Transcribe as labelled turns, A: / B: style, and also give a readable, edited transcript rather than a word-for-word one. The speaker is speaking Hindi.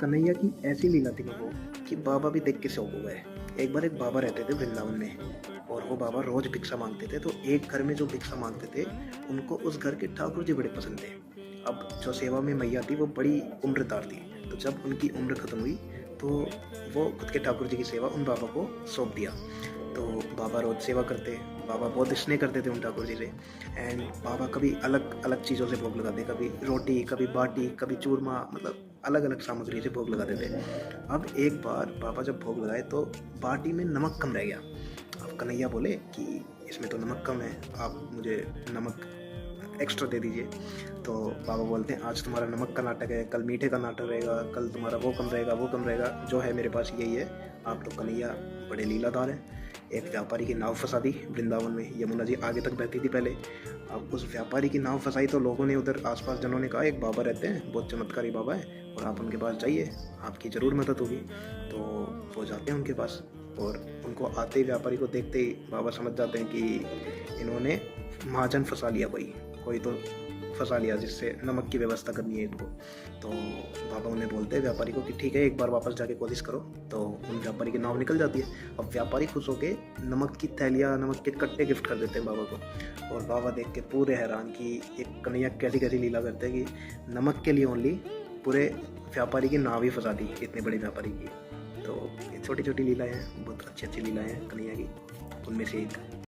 A: कन्हैया की ऐसी लीला थी वो कि बाबा भी देख के शौक हो गए। एक बार एक बाबा रहते थे वृंदावन में, और वो बाबा रोज भिक्षा मांगते थे। तो एक घर में जो भिक्षा मांगते थे, उनको उस घर के ठाकुर जी बड़े पसंद थे। अब जो सेवा में मैया थी वो बड़ी उम्रदार थी। तो जब उनकी उम्र खत्म हुई, तो वो खुद के ठाकुर जी की सेवा उन बाबा को सौंप दिया। तो बाबा रोज सेवा करते, बाबा बहुत स्नेह करते थे उन ठाकुर जी से। एंड बाबा कभी अलग अलग चीज़ों से भोग लगाते, कभी रोटी, कभी बाटी, कभी चूरमा, मतलब अलग अलग सामग्री से भोग लगाते थे। अब एक बार बाबा जब भोग लगाए तो बाटी में नमक कम रह गया। अब कन्हैया बोले कि इसमें तो नमक कम है, आप मुझे नमक एक्स्ट्रा दे दीजिए। तो बाबा बोलते हैं आज तुम्हारा नमक का नाटक है, कल मीठे का नाटक रहेगा, कल तुम्हारा वो कम रहेगा, वो कम रहेगा, जो है मेरे पास यही है। आप तो कन्हैया बड़े लीलाधार हैं। एक व्यापारी की नाव फंसा दी वृंदावन में, यमुना जी आगे तक बहती थी पहले। अब उस व्यापारी की नाव फंसाई तो लोगों ने, उधर आसपास जनों ने कहा एक बाबा रहते हैं, बहुत चमत्कारी बाबा है, और आप उनके पास जाइए, आपकी ज़रूर मदद होगी। तो वो जाते हैं उनके पास, और उनको आते ही, व्यापारी को देखते ही बाबा समझ जाते हैं कि इन्होंने महाजन फंसा लिया, कोई कोई तो फंसा लिया जिससे नमक की व्यवस्था करनी है इनको। तो बाबा उन्हें बोलते हैं व्यापारी को कि ठीक है, एक बार वापस जाके कोशिश करो। तो उन व्यापारी की नाव निकल जाती है। अब व्यापारी खुश होके नमक की थैलियाँ, नमक के कट्टे गिफ्ट कर देते हैं बाबा को। और बाबा देख के पूरे हैरान कि एक कन्हैया कैसी कैसी लीला करते हैं कि नमक के लिए ओनली पूरे व्यापारी की नाव ही फंसा दी, इतने बड़े व्यापारी की। तो ये छोटी छोटी लीलाएँ हैं, बहुत अच्छी अच्छी लीलाएँ हैं कन्हैया की, उनमें से एक।